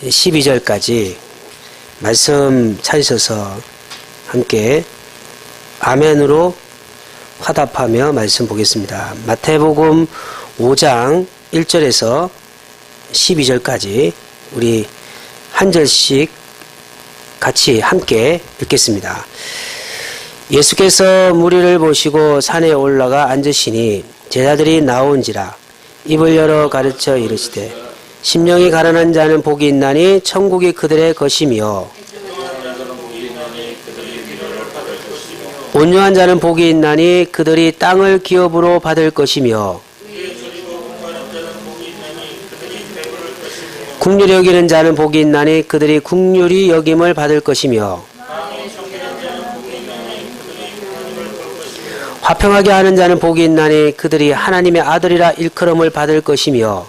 12절까지 말씀 찾으셔서 함께 아멘으로 화답하며 말씀 보겠습니다. 마태복음 5장 1절에서 12절까지 우리 한 절씩 같이 함께 읽겠습니다. 예수께서 무리를 보시고 산에 올라가 앉으시니 제자들이 나온지라 입을 열어 가르쳐 이르시되 심령이 가난한 자는 복이 있나니 천국이 그들의 것이며 온유한 자는 복이 있나니 그들이 땅을 기업으로 받을 것이며 긍휼히 여기는 자는 복이 있나니 그들이 긍휼히 여김을 받을 것이며 화평하게 하는 자는 복이 있나니 그들이 하나님의 아들이라 일컬음을 받을 것이며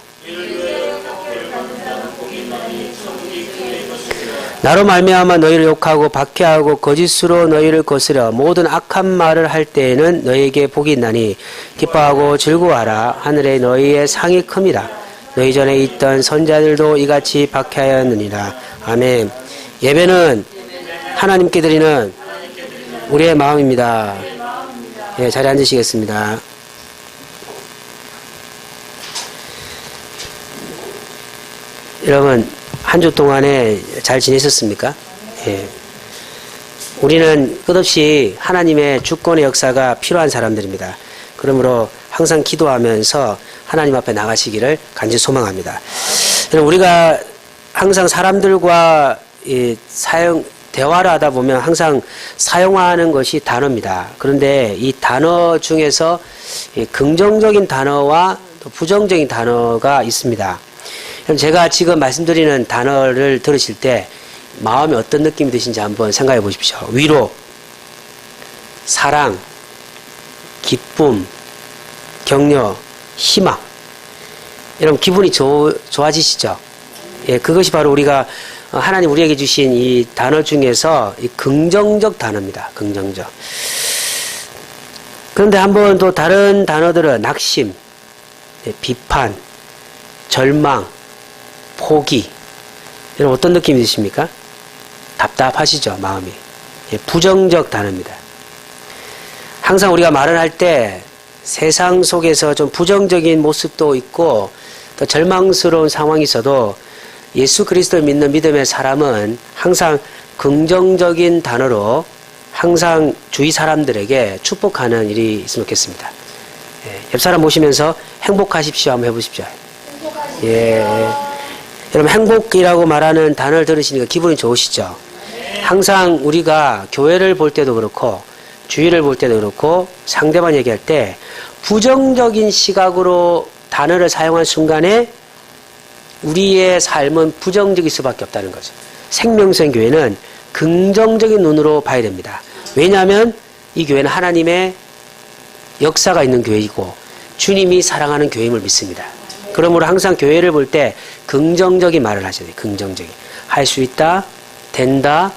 나로 말미암아 너희를 욕하고 박해하고 거짓으로 너희를 거스려 모든 악한 말을 할 때에는 너희에게 복이 있나니 기뻐하고 즐거워하라. 하늘에 너희의 상이 큼이라. 너희 전에 있던 선자들도 이같이 박해하였느니라. 아멘. 예배는 하나님께 드리는 우리의 마음입니다. 예, 자리에 앉으시겠습니다. 여러분 한 주 동안에 잘 지내셨습니까? 예. 우리는 끝없이 하나님의 주권의 역사가 필요한 사람들입니다. 그러므로 항상 기도하면서 하나님 앞에 나가시기를 간절히 소망합니다. 우리가 항상 사람들과 대화를 하다 보면 항상 사용하는 것이 단어입니다. 그런데 이 단어 중에서 긍정적인 단어와 또 부정적인 단어가 있습니다. 제가 지금 말씀드리는 단어를 들으실 때 마음에 어떤 느낌이 드신지 한번 생각해 보십시오. 위로, 사랑, 기쁨, 격려, 희망. 여러분 기분이 좋아지시죠? 예, 그것이 바로 우리가 하나님 우리에게 주신 이 단어 중에서 이 긍정적 단어입니다. 긍정적. 그런데 한번 또 다른 단어들은 낙심, 비판, 절망, 포기. 여러분 어떤 느낌이 드십니까? 답답하시죠? 마음이. 예, 부정적 단어입니다. 항상 우리가 말을 할 때 세상 속에서 좀 부정적인 모습도 있고 또 절망스러운 상황이 있어도 예수 그리스도를 믿는 믿음의 사람은 항상 긍정적인 단어로 항상 주위 사람들에게 축복하는 일이 있으면 좋겠습니다. 예, 옆 사람 보시면서 행복하십시오 한번 해보십시오. 예. 여러분 행복이라고 말하는 단어를 들으시니까 기분이 좋으시죠? 항상 우리가 교회를 볼 때도 그렇고 주위를 볼 때도 그렇고 상대방 얘기할 때 부정적인 시각으로 단어를 사용한 순간에 우리의 삶은 부정적일 수밖에 없다는 거죠. 생명성 교회는 긍정적인 눈으로 봐야 됩니다. 왜냐하면 이 교회는 하나님의 역사가 있는 교회이고 주님이 사랑하는 교회임을 믿습니다. 그러므로 항상 교회를 볼 때 긍정적인 말을 하셔야 돼요. 긍정적인. 할 수 있다, 된다,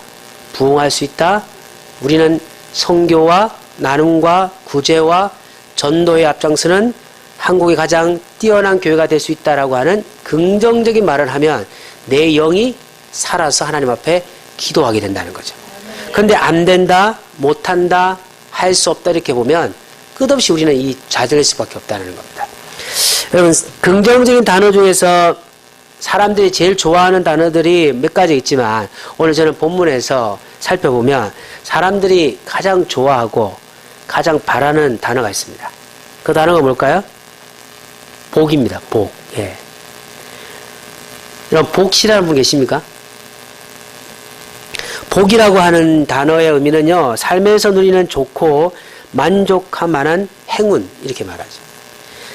부흥할 수 있다. 우리는 선교와 나눔과 구제와 전도에 앞장서는 한국의 가장 뛰어난 교회가 될 수 있다라고 하는 긍정적인 말을 하면 내 영이 살아서 하나님 앞에 기도하게 된다는 거죠. 그런데 안 된다, 못한다, 할 수 없다 이렇게 보면 끝없이 우리는 이 좌절할 수밖에 없다는 겁니다. 여러분 긍정적인 단어 중에서 사람들이 제일 좋아하는 단어들이 몇 가지 있지만 오늘 저는 본문에서 살펴보면 사람들이 가장 좋아하고 가장 바라는 단어가 있습니다. 그 단어가 뭘까요? 복입니다. 복. 예. 여러분 복 싫어하는 분 계십니까? 복이라고 하는 단어의 의미는요, 삶에서 누리는 좋고 만족할 만한 행운 이렇게 말하죠.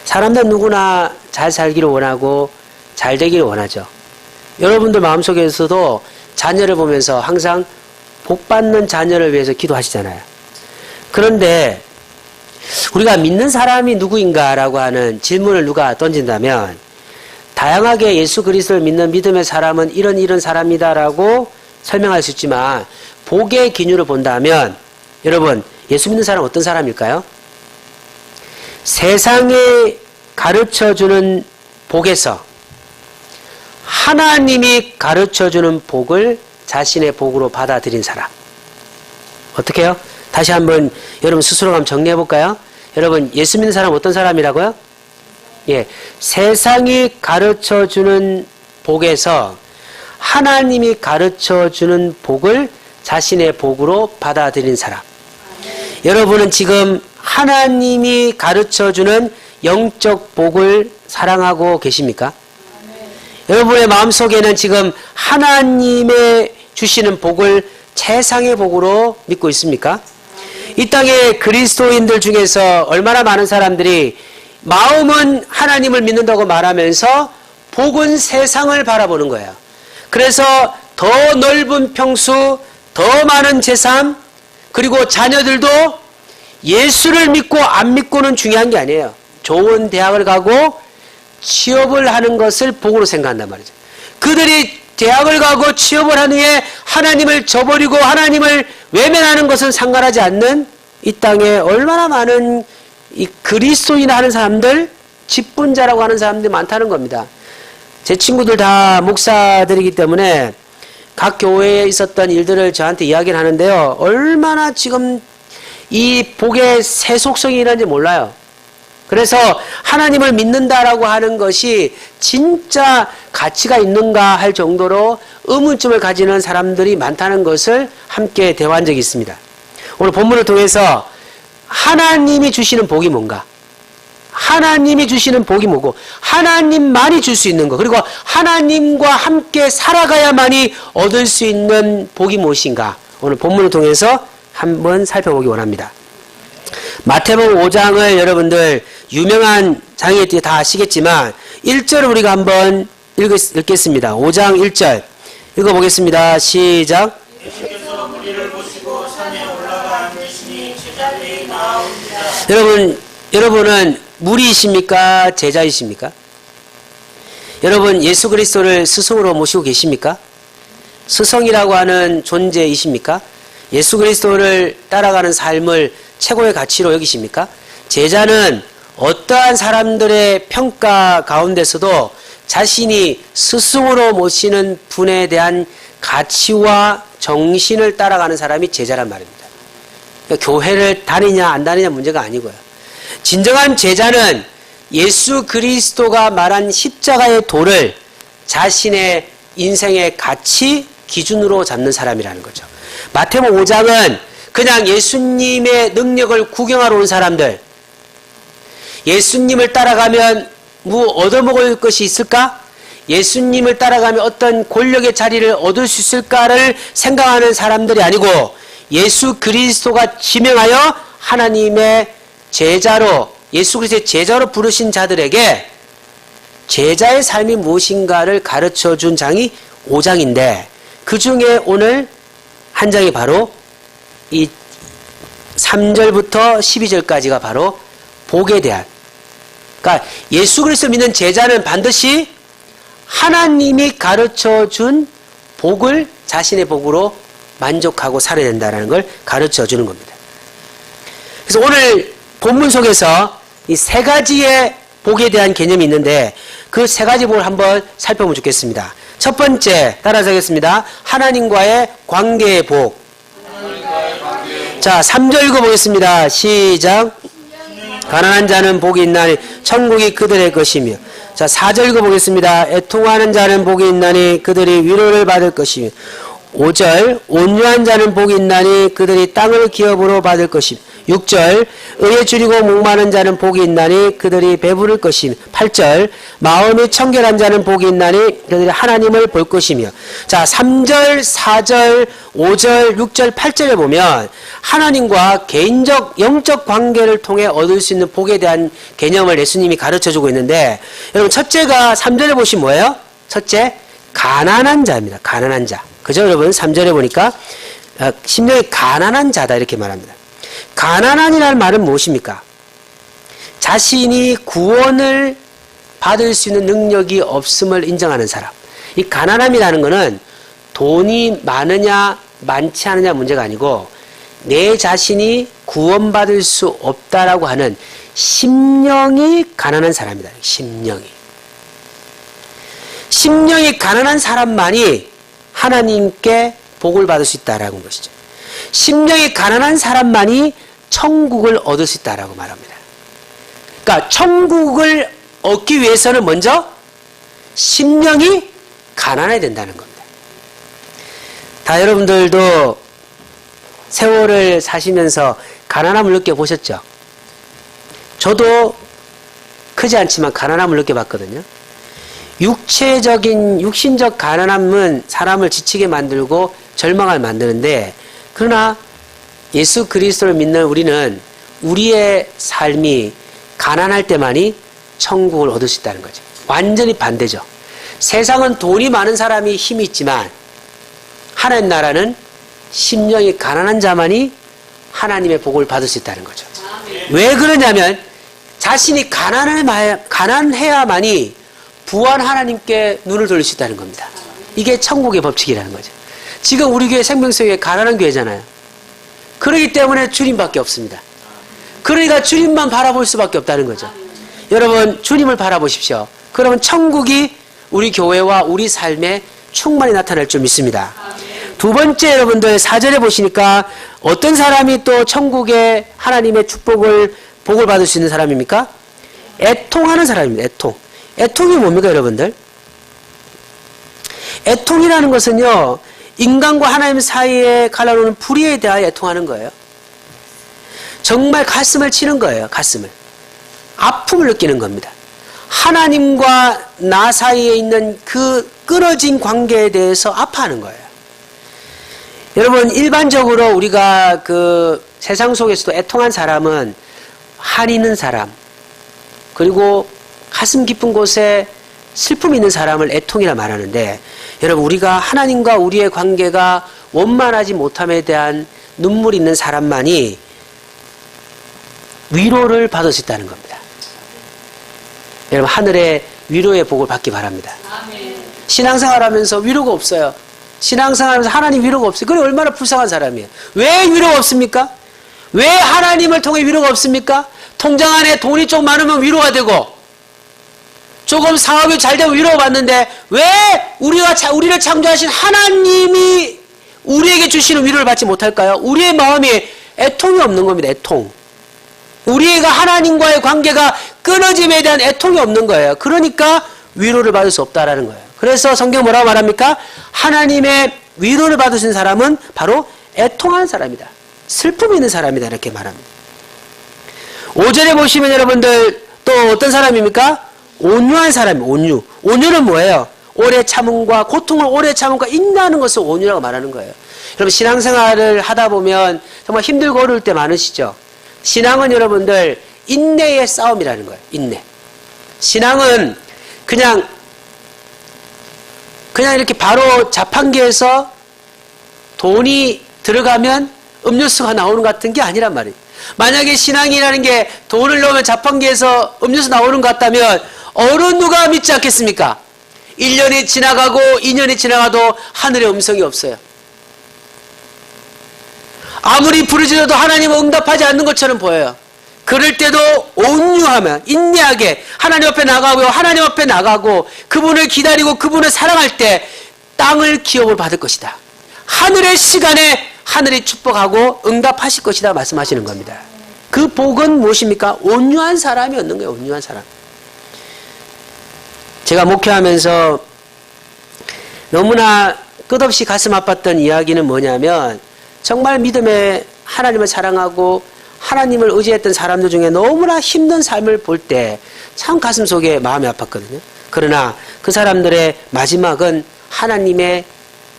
사람들 누구나 잘 살기를 원하고 잘 되기를 원하죠. 여러분들 마음속에서도 자녀를 보면서 항상 복받는 자녀를 위해서 기도하시잖아요. 그런데 우리가 믿는 사람이 누구인가라고 하는 질문을 누가 던진다면 다양하게 예수 그리스도를 믿는 믿음의 사람은 이런 사람이다라고 설명할 수 있지만 복의 기준을 본다면 여러분 예수 믿는 사람은 어떤 사람일까요? 세상에 가르쳐주는 복에서 하나님이 가르쳐주는 복을 자신의 복으로 받아들인 사람. 어떻게 해요? 다시 한번 여러분 스스로 한번 정리해 볼까요? 여러분, 예수 믿는 사람 어떤 사람이라고요? 예, 세상이 가르쳐주는 복에서 하나님이 가르쳐주는 복을 자신의 복으로 받아들인 사람. 여러분은 지금 하나님이 가르쳐주는 영적 복을 사랑하고 계십니까? 여러분의 마음속에는 지금 하나님의 주시는 복을 최상의 복으로 믿고 있습니까? 이 땅의 그리스도인들 중에서 얼마나 많은 사람들이 마음은 하나님을 믿는다고 말하면서 복은 세상을 바라보는 거예요. 그래서 더 넓은 평수, 더 많은 재산, 그리고 자녀들도 예수를 믿고 안 믿고는 중요한 게 아니에요. 좋은 대학을 가고 취업을 하는 것을 복으로 생각한단 말이죠. 그들이 대학을 가고 취업을 한 후에 하나님을 저버리고 하나님을 외면하는 것은 상관하지 않는 이 땅에 얼마나 많은 이 그리스도인 하는 사람들, 직분자라고 하는 사람들이 많다는 겁니다. 제 친구들 다 목사들이기 때문에 각 교회에 있었던 일들을 저한테 이야기를 하는데요. 얼마나 지금 이 복의 세속성이 일어나는지 몰라요. 그래서 하나님을 믿는다라고 하는 것이 진짜 가치가 있는가 할 정도로 의문점을 가지는 사람들이 많다는 것을 함께 대화한 적이 있습니다. 오늘 본문을 통해서 하나님이 주시는 복이 뭔가? 하나님이 주시는 복이 뭐고 하나님만이 줄 수 있는 것, 그리고 하나님과 함께 살아가야만이 얻을 수 있는 복이 무엇인가? 오늘 본문을 통해서 한번 살펴보기 원합니다. 마태복음 5장을 여러분들 유명한 장이들이 다 아시겠지만 1절을 우리가 한번 읽겠습니다. 5장 1절 읽어보겠습니다. 시작. 예수께서 무리를 보시고 산에 올라가 앉으시니 제자들이 나아옵니다. 여러분은 무리이십니까? 제자이십니까? 여러분 예수 그리스도를 스승으로 모시고 계십니까? 스승이라고 하는 존재이십니까? 예수 그리스도를 따라가는 삶을 최고의 가치로 여기십니까? 제자는 어떠한 사람들의 평가 가운데서도 자신이 스승으로 모시는 분에 대한 가치와 정신을 따라가는 사람이 제자란 말입니다. 그러니까 교회를 다니냐 안 다니냐 문제가 아니고요. 진정한 제자는 예수 그리스도가 말한 십자가의 도를 자신의 인생의 가치 기준으로 잡는 사람이라는 거죠. 마태복음 5장은 그냥 예수님의 능력을 구경하러 온 사람들, 예수님을 따라가면 뭐 얻어먹을 것이 있을까? 예수님을 따라가면 어떤 권력의 자리를 얻을 수 있을까를 생각하는 사람들이 아니고 예수 그리스도가 지명하여 하나님의 제자로, 예수 그리스도의 제자로 부르신 자들에게 제자의 삶이 무엇인가를 가르쳐 준 장이 5장인데 그 중에 오늘 한 장이 바로 이 3절부터 12절까지가 바로 복에 대한, 그러니까 예수 그리스도 믿는 제자는 반드시 하나님이 가르쳐 준 복을 자신의 복으로 만족하고 살아야 된다는 걸 가르쳐 주는 겁니다. 그래서 오늘 본문 속에서 이 세 가지의 복에 대한 개념이 있는데 그 세 가지 복을 한번 살펴보면 좋겠습니다. 첫 번째, 따라서 하겠습니다. 하나님과의 관계의 복. 자, 3절 읽어보겠습니다. 시작. 가난한 자는 복이 있나니 천국이 그들의 것이며. 자, 4절 읽어보겠습니다. 애통하는 자는 복이 있나니 그들이 위로를 받을 것이며. 5절 온유한 자는 복이 있나니 그들이 땅을 기업으로 받을 것이며. 6절 의에 줄이고 목마른 자는 복이 있나니 그들이 배부를 것이며. 8절 마음이 청결한 자는 복이 있나니 그들이 하나님을 볼 것이며. 자, 3절, 4절, 5절, 6절, 8절에 보면 하나님과 개인적 영적 관계를 통해 얻을 수 있는 복에 대한 개념을 예수님이 가르쳐주고 있는데, 여러분 첫째가 3절에 보시면 뭐예요? 첫째, 가난한 자입니다. 가난한 자. 그죠 여러분? 3절에 보니까 심령이 가난한 자다 이렇게 말합니다. 가난한이라는 말은 무엇입니까? 자신이 구원을 받을 수 있는 능력이 없음을 인정하는 사람. 이 가난함이라는 것은 돈이 많으냐 많지 않으냐 문제가 아니고 내 자신이 구원받을 수 없다라고 하는 심령이 가난한 사람이다. 심령이. 심령이 가난한 사람만이 하나님께 복을 받을 수 있다라는 것이죠. 심령이 가난한 사람만이 천국을 얻을 수 있다라고 말합니다. 그러니까 천국을 얻기 위해서는 먼저 심령이 가난해야 된다는 겁니다. 다 여러분들도 세월을 사시면서 가난함을 느껴보셨죠? 저도 크지 않지만 가난함을 느껴봤거든요. 육신적 가난함은 사람을 지치게 만들고 절망을 만드는데, 그러나 예수 그리스도를 믿는 우리는 우리의 삶이 가난할 때만이 천국을 얻을 수 있다는 거죠. 완전히 반대죠. 세상은 돈이 많은 사람이 힘이 있지만 하나님 나라는 심령이 가난한 자만이 하나님의 복을 받을 수 있다는 거죠. 왜 그러냐면 자신이 가난해야만이 부한 하나님께 눈을 돌릴 수 있다는 겁니다. 이게 천국의 법칙이라는 거죠. 지금 우리 교회 생명수교회 가난한 교회잖아요. 그렇기 때문에 주님밖에 없습니다. 그러니까 주님만 바라볼 수밖에 없다는 거죠. 여러분 주님을 바라보십시오. 그러면 천국이 우리 교회와 우리 삶에 충만히 나타날 줄 믿습니다. 두 번째, 여러분들 4절에 보시니까 어떤 사람이 또 천국의 하나님의 복을 받을 수 있는 사람입니까? 애통하는 사람입니다. 애통이 뭡니까, 여러분들? 애통이라는 것은요, 인간과 하나님 사이에 갈라놓는 불의에 대하여 애통하는 거예요. 정말 가슴을 치는 거예요. 가슴을. 아픔을 느끼는 겁니다. 하나님과 나 사이에 있는 그 끊어진 관계에 대해서 아파하는 거예요. 여러분, 일반적으로 우리가 그 세상 속에서도 애통한 사람은 한이 있는 사람, 그리고 가슴 깊은 곳에 슬픔이 있는 사람을 애통이라 말하는데, 여러분 우리가 하나님과 우리의 관계가 원만하지 못함에 대한 눈물이 있는 사람만이 위로를 받을 수 있다는 겁니다. 여러분 하늘의 위로의 복을 받기 바랍니다. 신앙생활하면서 위로가 없어요. 신앙생활하면서 하나님 위로가 없어요. 그래 얼마나 불쌍한 사람이에요. 왜 위로가 없습니까? 왜 하나님을 통해 위로가 없습니까? 통장 안에 돈이 좀 많으면 위로가 되고, 조금 사업이 잘 되면 위로가 받는데, 왜 우리를 창조하신 하나님이 우리에게 주시는 위로를 받지 못할까요? 우리의 마음이 애통이 없는 겁니다. 애통. 우리가 하나님과의 관계가 끊어짐에 대한 애통이 없는 거예요. 그러니까 위로를 받을 수 없다라는 거예요. 그래서 성경 뭐라고 말합니까? 하나님의 위로를 받으신 사람은 바로 애통한 사람이다. 슬픔이 있는 사람이다. 이렇게 말합니다. 5절에 보시면 여러분들 또 어떤 사람입니까? 온유한 사람이에요. 온유는 뭐예요? 오래 참음과 고통을 오래 참음과 인내하는 것을 온유라고 말하는 거예요. 여러분 신앙생활을 하다 보면 정말 힘들고 어려울 때 많으시죠? 신앙은 여러분들 인내의 싸움이라는 거예요. 인내. 신앙은 그냥 이렇게 바로 자판기에서 돈이 들어가면 음료수가 나오는 것 같은 게 아니란 말이에요. 만약에 신앙이라는 게 돈을 넣으면 자판기에서 음료수 나오는 것 같다면 어느 누가 믿지 않겠습니까? 1년이 지나가고 2년이 지나가도 하늘의 음성이 없어요. 아무리 부르짖어도 하나님은 응답하지 않는 것처럼 보여요. 그럴 때도 온유하면 인내하게 하나님 앞에 나가고요. 하나님 앞에 나가고 그분을 기다리고 그분을 사랑할 때 땅을 기업을 받을 것이다. 하늘의 시간에 하늘이 축복하고 응답하실 것이다 말씀하시는 겁니다. 그 복은 무엇입니까? 온유한 사람이 얻는 거예요. 온유한 사람. 제가 목회하면서 너무나 끝없이 가슴 아팠던 이야기는 뭐냐면, 정말 믿음에 하나님을 사랑하고 하나님을 의지했던 사람들 중에 너무나 힘든 삶을 볼 때 참 가슴 속에 마음이 아팠거든요. 그러나 그 사람들의 마지막은 하나님의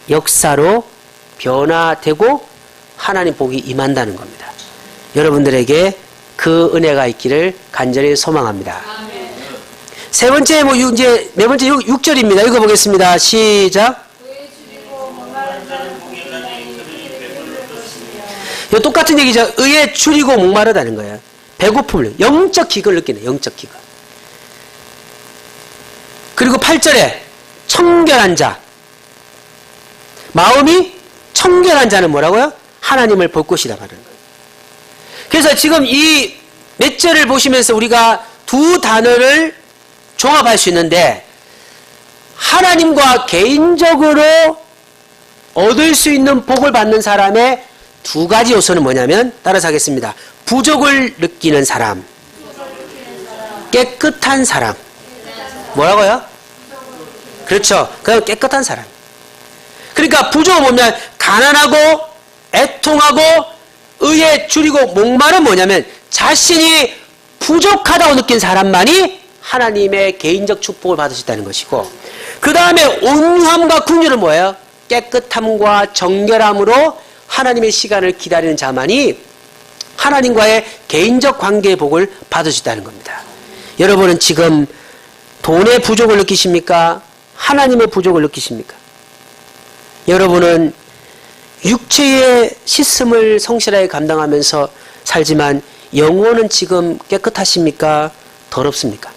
역사로 변화되고 하나님 복이 임한다는 겁니다. 여러분들에게 그 은혜가 있기를 간절히 소망합니다. 아멘. 세 번째, 네 번째 6절입니다. 읽어보겠습니다. 시작. 이 똑같은 얘기죠. 의에 줄이고 목마르다는 거예요. 배고픔을, 영적 기근을 느끼는, 영적 기근. 그리고 8절에 청결한 자. 마음이 청결한 자는 뭐라고요? 하나님을 볼 곳이다 말하는 거예요. 그래서 지금 이 몇 절을 보시면서 우리가 두 단어를 종합할 수 있는데, 하나님과 개인적으로 얻을 수 있는 복을 받는 사람의 두 가지 요소는 뭐냐면 따라서 하겠습니다. 부족을 느끼는 사람, 깨끗한 사람. 뭐라고요? 그렇죠. 그 깨끗한 사람. 그러니까 부족은 뭐냐면 가난하고 애통하고 의에 줄이고 목마른 뭐냐면 자신이 부족하다고 느낀 사람만이 하나님의 개인적 축복을 받을 수 있다는 것이고, 그 다음에 온유함과 긍휼은 뭐예요? 깨끗함과 정결함으로 하나님의 시간을 기다리는 자만이 하나님과의 개인적 관계의 복을 받을 수 있다는 겁니다. 여러분은 지금 돈의 부족을 느끼십니까? 하나님의 부족을 느끼십니까? 여러분은 육체의 씻음을 성실하게 감당하면서 살지만 영혼은 지금 깨끗하십니까? 더럽습니까?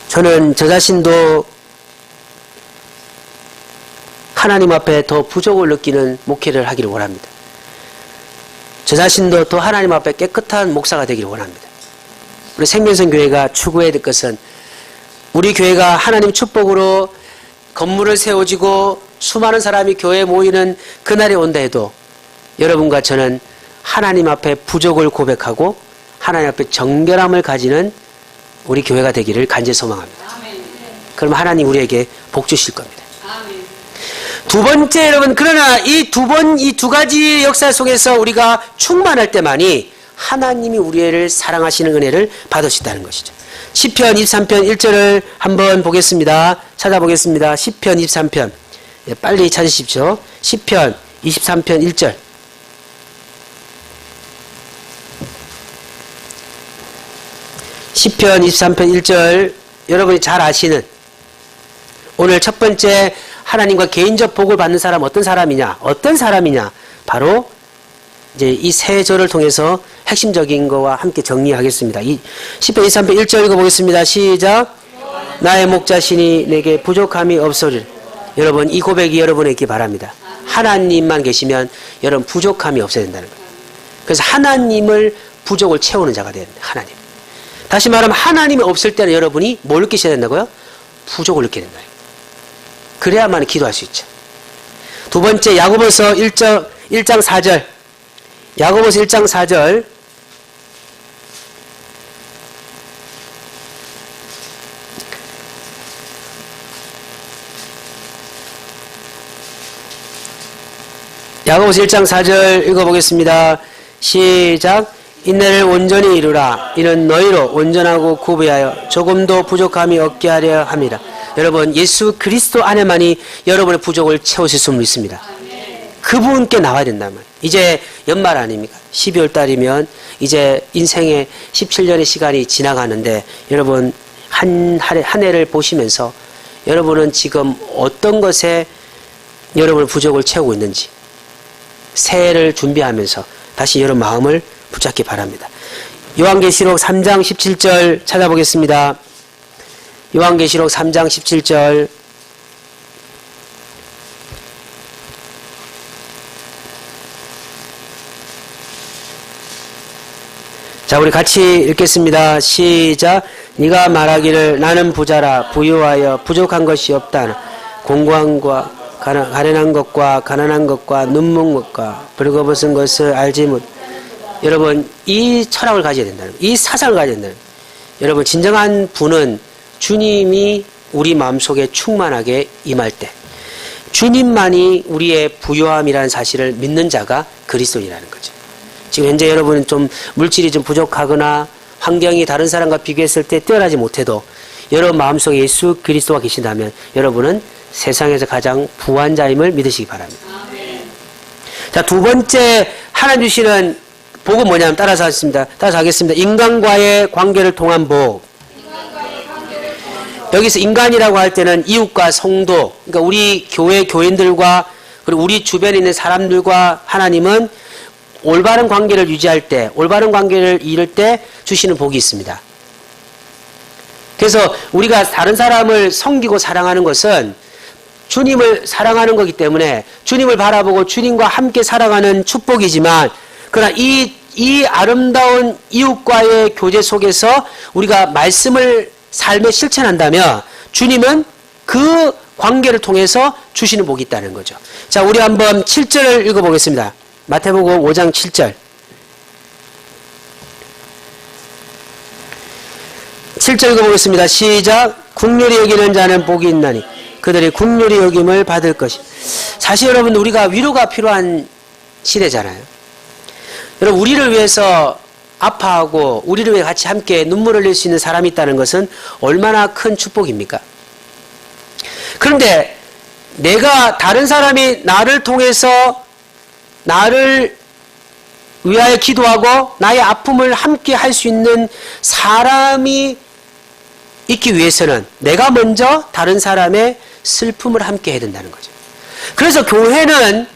저는 저 자신도 하나님 앞에 더 부족을 느끼는 목회를 하기를 원합니다. 저 자신도 더 하나님 앞에 깨끗한 목사가 되기를 원합니다. 우리 생명선교회가 추구해야 될 것은 우리 교회가 하나님 축복으로 건물을 세워지고 수많은 사람이 교회에 모이는 그날이 온다 해도 여러분과 저는 하나님 앞에 부족을 고백하고 하나님 앞에 정결함을 가지는 우리 교회가 되기를 간절히 소망합니다. 그럼 하나님 우리에게 복 주실 겁니다. 두 번째, 여러분, 그러나 이 두 가지 역사 속에서 우리가 충만할 때만이 하나님이 우리를 사랑하시는 은혜를 받을 수 있다는 것이죠. 시편 23편 1절을 한번 보겠습니다. 찾아보겠습니다. 시편 23편. 빨리 찾으십시오. 시편 23편 1절. 시편 23편 1절, 여러분이 잘 아시는 오늘 첫 번째 하나님과 개인적 복을 받는 사람 어떤 사람이냐? 어떤 사람이냐? 바로 이제 이 세 절을 통해서 핵심적인 거와 함께 정리하겠습니다. 이 시편 23편 1절 읽어보겠습니다. 시작. 나의 목자시니 내게 부족함이 없으리라. 여러분, 이 고백이 여러분에게 있기 바랍니다. 하나님만 계시면 여러분 부족함이 없어야 된다는 거예요. 그래서 하나님을 부족을 채우는 자가 돼야 됩니다. 하나님. 다시 말하면 하나님이 없을 때는 여러분이 뭘 느끼셔야 된다고요? 부족을 느끼게 된다. 그래야만 기도할 수 있죠. 두 번째, 야고보서 1장 4절. 야고보서 1장 4절. 야고보서 1장 4절 읽어보겠습니다. 시작. 인내를 온전히 이루라. 이는 너희로 온전하고 구비하여 조금도 부족함이 없게 하려 함이라. 여러분, 예수 그리스도 안에만이 여러분의 부족을 채우실 수 있습니다. 그분께 나와야 된다면. 이제 연말 아닙니까? 12월 달이면 이제 인생의 17년의 시간이 지나가는데 여러분 한 해를 보시면서 여러분은 지금 어떤 것에 여러분의 부족을 채우고 있는지 새해를 준비하면서 다시 여러분 마음을 붙잡기 바랍니다. 요한계시록 3장 17절 찾아보겠습니다. 요한계시록 3장 17절. 자, 우리 같이 읽겠습니다. 시작. 네가 말하기를 나는 부자라 부유하여 부족한 것이 없다. 공고함과 가련한 것과 가난한 것과 눈먼 것과 벌거벗은 것을 알지 못. 여러분, 이 철학을 가져야 된다는 거예요. 이 사상을 가져야 된다는 거예요. 여러분, 진정한 부는 주님이 우리 마음속에 충만하게 임할 때 주님만이 우리의 부요함이라는 사실을 믿는 자가 그리스도인이라는 거죠. 지금 현재 여러분은 좀 물질이 좀 부족하거나 환경이 다른 사람과 비교했을 때 뛰어나지 못해도 여러분 마음속에 예수 그리스도가 계신다면 여러분은 세상에서 가장 부한 자임을 믿으시기 바랍니다. 자, 두 번째 하나님 주시는 복은 뭐냐면 따라서 하겠습니다. 인간과의 관계를 통한 복. 여기서 인간이라고 할 때는 이웃과 성도, 그러니까 우리 교회 교인들과 그리고 우리 주변에 있는 사람들과 하나님은 올바른 관계를 유지할 때, 올바른 관계를 이룰 때 주시는 복이 있습니다. 그래서 우리가 다른 사람을 섬기고 사랑하는 것은 주님을 사랑하는 거기 때문에 주님을 바라보고 주님과 함께 살아가는 축복이지만, 그러나 이 아름다운 이웃과의 교제 속에서 우리가 말씀을 삶에 실천한다면 주님은 그 관계를 통해서 주시는 복이 있다는 거죠. 자, 우리 한번 7절을 읽어보겠습니다. 마태복음 5장 7절. 7절 읽어보겠습니다. 시작. 긍휼히 여기는 자는 복이 있나니 그들이 긍휼히 여김을 받을 것이. 사실 여러분, 우리가 위로가 필요한 시대잖아요. 여러분, 우리를 위해서 아파하고 우리를 위해 같이 함께 눈물을 흘릴 수 있는 사람이 있다는 것은 얼마나 큰 축복입니까? 그런데 내가, 다른 사람이 나를 통해서 나를 위하여 기도하고 나의 아픔을 함께 할 수 있는 사람이 있기 위해서는 내가 먼저 다른 사람의 슬픔을 함께 해야 된다는 거죠. 그래서 교회는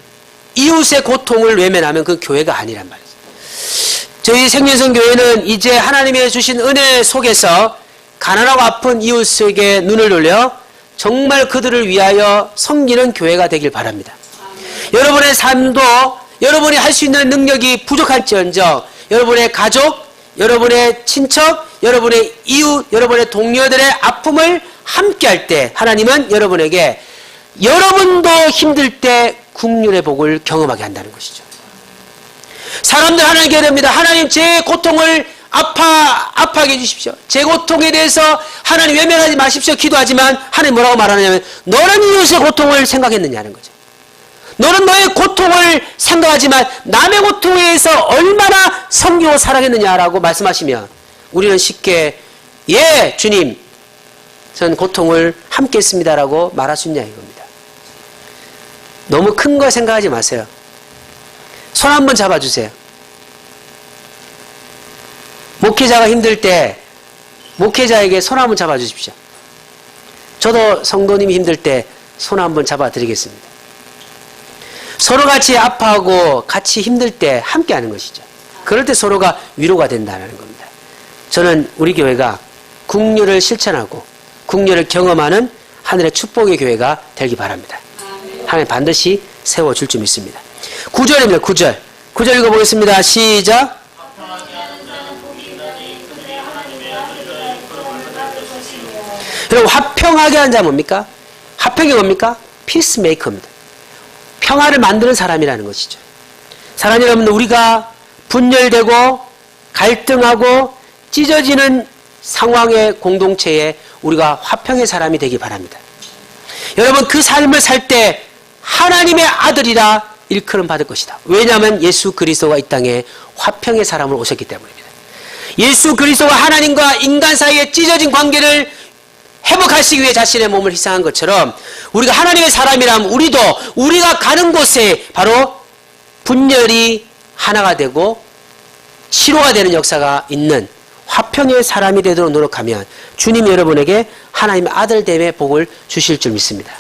이웃의 고통을 외면하면 그 교회가 아니란 말이죠. 저희 생명선교회는 이제 하나님이 주신 은혜 속에서 가난하고 아픈 이웃에게 눈을 돌려 정말 그들을 위하여 섬기는 교회가 되길 바랍니다. 여러분의 삶도 여러분이 할 수 있는 능력이 부족할지언정 여러분의 가족, 여러분의 친척, 여러분의 이웃, 여러분의 동료들의 아픔을 함께 할 때 하나님은 여러분에게 여러분도 힘들 때 긍휼의 복을 경험하게 한다는 것이죠. 사람들 하나님께 됩니다. 하나님, 제 고통을 아파하게 해주십시오. 제 고통에 대해서 하나님 외면하지 마십시오. 기도하지만 하나님 뭐라고 말하냐면 너는 이웃의 고통을 생각했느냐는 거죠. 너는 너의 고통을 생각하지만 남의 고통에 대해서 얼마나 섬기고 사랑했느냐라고 말씀하시면 우리는 쉽게 예 주님 전 고통을 함께 했습니다라고 말할 수 있냐 이겁니다. 너무 큰 거 생각하지 마세요. 손 한번 잡아주세요. 목회자가 힘들 때 목회자에게 손 한번 잡아주십시오. 저도 성도님이 힘들 때 손 한번 잡아드리겠습니다. 서로 같이 아파하고 같이 힘들 때 함께 하는 것이죠. 그럴 때 서로가 위로가 된다는 겁니다. 저는 우리 교회가 긍휼을 실천하고 긍휼을 경험하는 하늘의 축복의 교회가 되기 바랍니다. 하나님 반드시 세워줄 줄 믿습니다. 9절입니다. 9절. 9절 읽어보겠습니다. 시작. 여러분, 화평하게 하는 자 뭡니까? 화평이 뭡니까? 피스메이커입니다. 평화를 만드는 사람이라는 것이죠. 사랑하는 여러분, 우리가 분열되고 갈등하고 찢어지는 상황의 공동체에 우리가 화평의 사람이 되기 바랍니다. 여러분, 그 삶을 살 때 하나님의 아들이라 일컬음 받을 것이다. 왜냐하면 예수 그리스도가 이 땅에 화평의 사람으로 오셨기 때문입니다. 예수 그리스도가 하나님과 인간 사이의 찢어진 관계를 회복하시기 위해 자신의 몸을 희생한 것처럼 우리가 하나님의 사람이라면 우리도 우리가 가는 곳에 바로 분열이 하나가 되고 치료가 되는 역사가 있는 화평의 사람이 되도록 노력하면 주님이 여러분에게 하나님의 아들됨의 복을 주실 줄 믿습니다.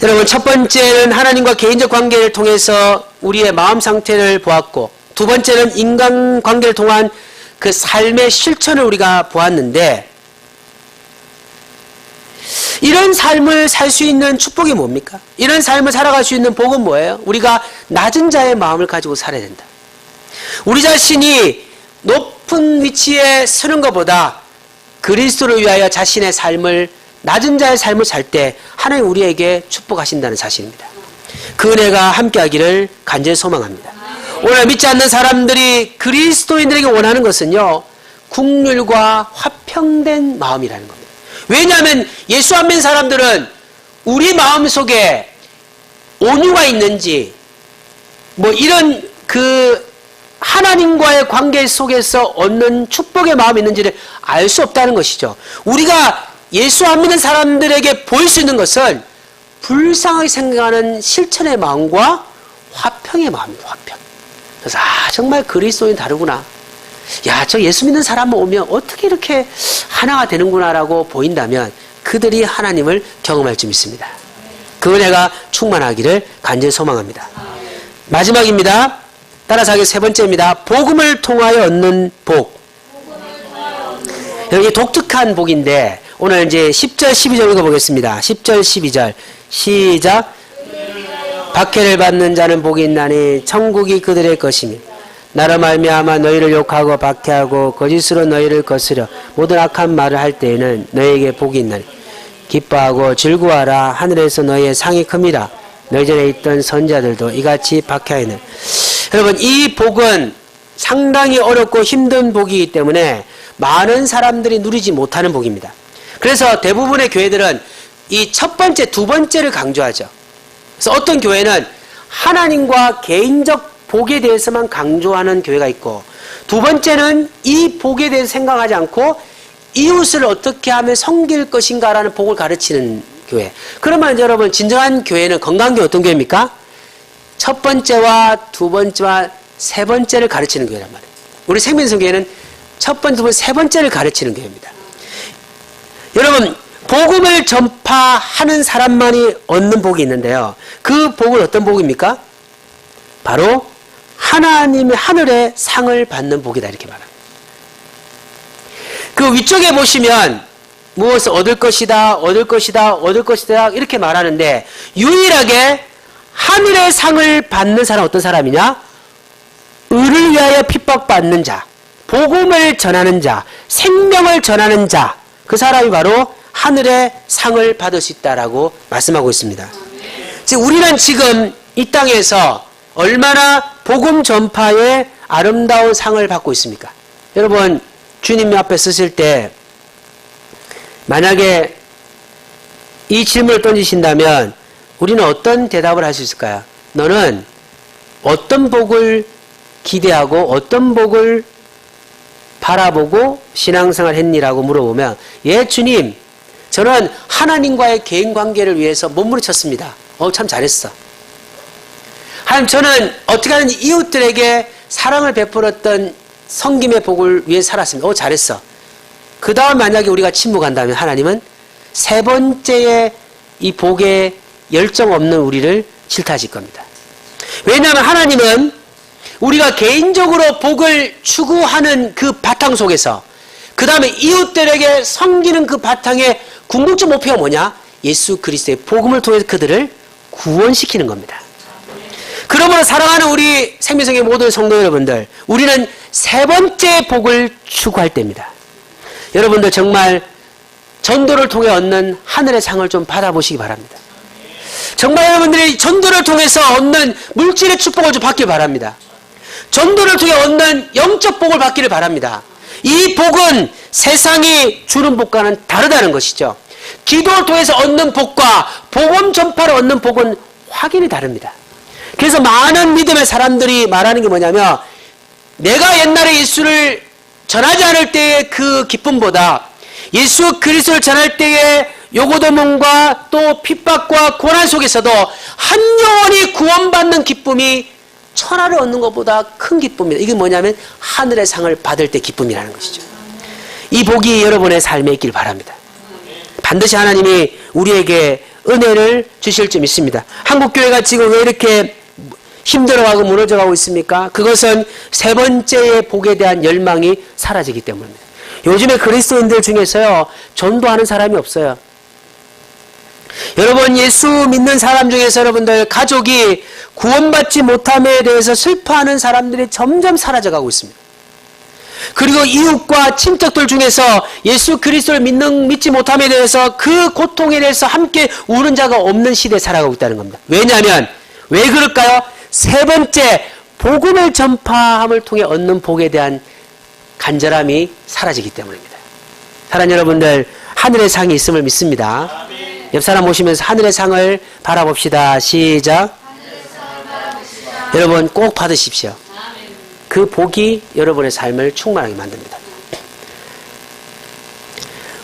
여러분, 첫 번째는 하나님과 개인적 관계를 통해서 우리의 마음 상태를 보았고, 두 번째는 인간관계를 통한 그 삶의 실천을 우리가 보았는데, 이런 삶을 살 수 있는 축복이 뭡니까? 이런 삶을 살아갈 수 있는 복은 뭐예요? 우리가 낮은 자의 마음을 가지고 살아야 된다. 우리 자신이 높은 위치에 서는 것보다 그리스도를 위하여 자신의 삶을, 낮은 자의 삶을 살 때 하나님 우리에게 축복하신다는 사실입니다. 그 은혜가 함께하기를 간절히 소망합니다. 오늘 믿지 않는 사람들이 그리스도인들에게 원하는 것은요, 긍휼과 화평된 마음이라는 겁니다. 왜냐하면 예수 안 믿는 사람들은 우리 마음속에 온유가 있는지 뭐 이런 그 하나님과의 관계 속에서 얻는 축복의 마음이 있는지를 알 수 없다는 것이죠. 우리가 예수 안 믿는 사람들에게 보일 수 있는 것은 불쌍하게 생각하는 실천의 마음과 화평의 마음입니다. 화평. 그래서 정말 그리스도인 다르구나. 야, 저 예수 믿는 사람 오면 어떻게 이렇게 하나가 되는구나라고 보인다면 그들이 하나님을 경험할 줄 믿습니다. 그 은혜가 충만하기를 간절히 소망합니다. 마지막입니다. 따라서 하기 세 번째입니다. 복음을 통하여 얻는 복. 여기 독특한 복인데 오늘 이제 10절 12절 읽어보겠습니다. 10절 12절 시작. 박해를 받는 자는 복이 있나니 천국이 그들의 것이며 나로 말미암아 너희를 욕하고 박해하고 거짓으로 너희를 거스려 모든 악한 말을 할 때에는 너희에게 복이 있나니 기뻐하고 즐거워하라. 하늘에서 너희의 상이 큽니다. 너희 전에 있던 선지자들도 이같이 박해하였네. 여러분, 이 복은 상당히 어렵고 힘든 복이기 때문에 많은 사람들이 누리지 못하는 복입니다. 그래서 대부분의 교회들은 이 첫 번째, 두 번째를 강조하죠. 그래서 어떤 교회는 하나님과 개인적 복에 대해서만 강조하는 교회가 있고, 두 번째는 이 복에 대해서 생각하지 않고 이웃을 어떻게 하면 섬길 것인가라는 복을 가르치는 교회. 그러면 여러분, 진정한 교회는 건강교회 어떤 교회입니까? 첫 번째와 두 번째와 세 번째를 가르치는 교회란 말이에요. 우리 생명성교회는 첫 번째, 두 번째, 세 번째를 가르치는 교회입니다. 여러분, 복음을 전파하는 사람만이 얻는 복이 있는데요. 그 복은 어떤 복입니까? 바로 하나님의 하늘의 상을 받는 복이다, 이렇게 말합니다. 그 위쪽에 보시면 무엇을 얻을 것이다, 얻을 것이다, 얻을 것이다 이렇게 말하는데, 유일하게 하늘의 상을 받는 사람은 어떤 사람이냐? 의를 위하여 핍박받는 자, 복음을 전하는 자, 생명을 전하는 자, 그 사람이 바로 하늘의 상을 받을 수 있다라고 말씀하고 있습니다. 즉 우리는 지금 이 땅에서 얼마나 복음 전파의 아름다운 상을 받고 있습니까? 여러분, 주님 앞에 서실 때 만약에 이 질문을 던지신다면 우리는 어떤 대답을 할 수 있을까요? 너는 어떤 복을 기대하고 어떤 복을 바라보고 신앙생활 했니라고 물어보면, 예 주님, 저는 하나님과의 개인 관계를 위해서 몸부림쳤습니다. 참 잘했어. 하나님, 저는 어떻게 하는지 이웃들에게 사랑을 베풀었던 섬김의 복을 위해 살았습니다. 잘했어. 그 다음 만약에 우리가 침묵한다면 하나님은 세 번째의 이 복에 열정 없는 우리를 질타하실 겁니다. 왜냐하면 하나님은 우리가 개인적으로 복을 추구하는 그 바탕 속에서, 그 다음에 이웃들에게 섬기는 그 바탕의 궁극적 목표가 뭐냐? 예수 그리스도의 복음을 통해서 그들을 구원시키는 겁니다. 그러므로 사랑하는 우리 생명성의 모든 성도 여러분들, 우리는 세 번째 복을 추구할 때입니다. 여러분들 정말 전도를 통해 얻는 하늘의 상을 좀 받아보시기 바랍니다. 정말 여러분들이 전도를 통해서 얻는 물질의 축복을 좀 받길 바랍니다. 전도를 통해 얻는 영적 복을 받기를 바랍니다. 이 복은 세상이 주는 복과는 다르다는 것이죠. 기도를 통해서 얻는 복과 복음 전파를 얻는 복은 확연히 다릅니다. 그래서 많은 믿음의 사람들이 말하는 게 뭐냐면, 내가 옛날에 예수를 전하지 않을 때의 그 기쁨보다 예수 그리스도를 전할 때의 요고도문과 또 핍박과 고난 속에서도 한 영혼이 구원받는 기쁨이 천하를 얻는 것보다 큰 기쁨입니다. 이게 뭐냐면 하늘의 상을 받을 때 기쁨이라는 것이죠. 이 복이 여러분의 삶에 있길 바랍니다. 반드시 하나님이 우리에게 은혜를 주실 줄 믿습니다. 한국교회가 지금 왜 이렇게 힘들어가고 무너져가고 있습니까? 그것은 세 번째의 복에 대한 열망이 사라지기 때문입니다. 요즘에 그리스도인들 중에서요, 전도하는 사람이 없어요. 여러분, 예수 믿는 사람 중에서 여러분들 가족이 구원받지 못함에 대해서 슬퍼하는 사람들이 점점 사라져가고 있습니다. 그리고 이웃과 친척들 중에서 예수 그리스도를 믿지 못함에 대해서 그 고통에 대해서 함께 우는 자가 없는 시대에 살아가고 있다는 겁니다. 왜냐하면, 왜 그럴까요? 세 번째, 복음을 전파함을 통해 얻는 복에 대한 간절함이 사라지기 때문입니다. 사랑하는 여러분들, 하늘의 상이 있음을 믿습니다. 옆 사람 보시면서 하늘의 상을 바라봅시다. 시작. 여러분 꼭 받으십시오. 그 복이 여러분의 삶을 충만하게 만듭니다.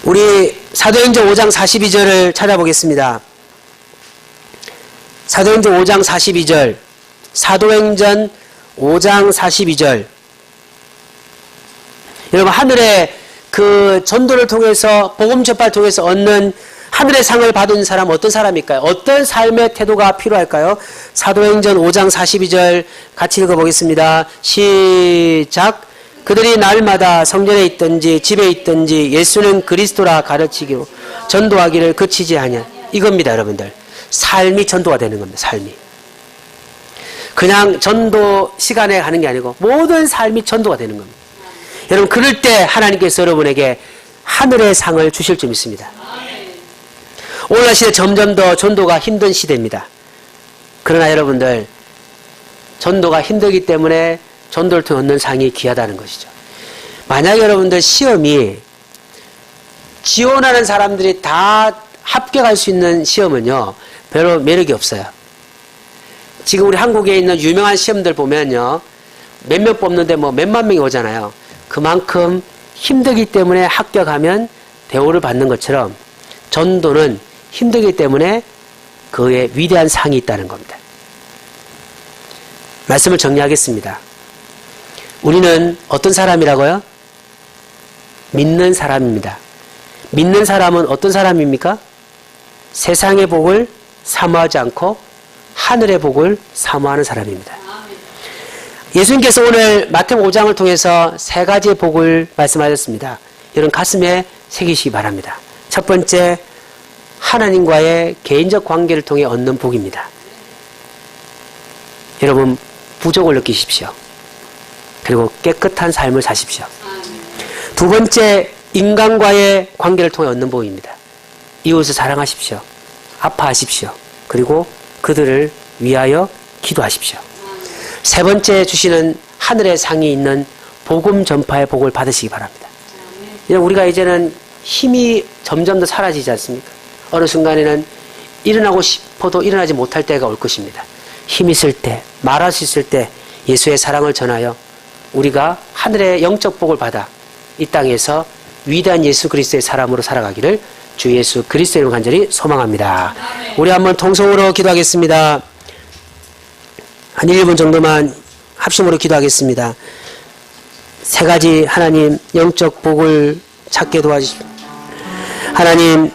우리 사도행전 5장 42절을 찾아보겠습니다. 사도행전 5장 42절. 사도행전 5장 42절. 여러분, 하늘의 그 전도를 통해서, 복음 전파를 통해서 얻는 하늘의 상을 받은 사람 어떤 사람일까요? 어떤 삶의 태도가 필요할까요? 사도행전 5장 42절 같이 읽어보겠습니다. 시작. 그들이 날마다 성전에 있든지 집에 있든지 예수는 그리스도라 가르치기로 전도하기를 그치지 아니하. 이겁니다, 여러분들. 삶이 전도가 되는 겁니다. 삶이. 그냥 전도 시간에 가는 게 아니고 모든 삶이 전도가 되는 겁니다. 여러분 그럴 때 하나님께서 여러분에게 하늘의 상을 주실 줄 믿습니다. 오늘날 시대 점점 더 전도가 힘든 시대입니다. 그러나 여러분들 전도가 힘들기 때문에 전도를 통해 얻는 상이 귀하다는 것이죠. 만약 여러분들 시험이 지원하는 사람들이 다 합격할 수 있는 시험은요 별로 매력이 없어요. 지금 우리 한국에 있는 유명한 시험들 보면요 몇 명 뽑는데 뭐 몇만 명이 오잖아요. 그만큼 힘들기 때문에 합격하면 대우를 받는 것처럼 전도는 힘들기 때문에 그의 위대한 상이 있다는 겁니다. 말씀을 정리하겠습니다. 우리는 어떤 사람이라고요? 믿는 사람입니다. 믿는 사람은 어떤 사람입니까? 세상의 복을 사모하지 않고 하늘의 복을 사모하는 사람입니다. 예수님께서 오늘 마태복음 5장을 통해서 세 가지의 복을 말씀하셨습니다. 여러분 가슴에 새기시기 바랍니다. 첫 번째, 하나님과의 개인적 관계를 통해 얻는 복입니다. 여러분 부족을 느끼십시오. 그리고 깨끗한 삶을 사십시오. 두 번째, 인간과의 관계를 통해 얻는 복입니다. 이웃을 사랑하십시오. 아파하십시오. 그리고 그들을 위하여 기도하십시오. 세 번째 주시는 하늘의 상이 있는 복음 전파의 복을 받으시기 바랍니다. 우리가 이제는 힘이 점점 더 사라지지 않습니까? 어느 순간에는 일어나고 싶어도 일어나지 못할 때가 올 것입니다. 힘 있을 때, 말할 수 있을 때 예수의 사랑을 전하여 우리가 하늘의 영적 복을 받아 이 땅에서 위대한 예수 그리스도의 사람으로 살아가기를 주 예수 그리스도의 이름으로 간절히 소망합니다. 우리 한번 통성으로 기도하겠습니다. 한 1분 정도만 합심으로 기도하겠습니다. 세 가지 하나님 영적 복을 찾게 도와주십시오. 하나님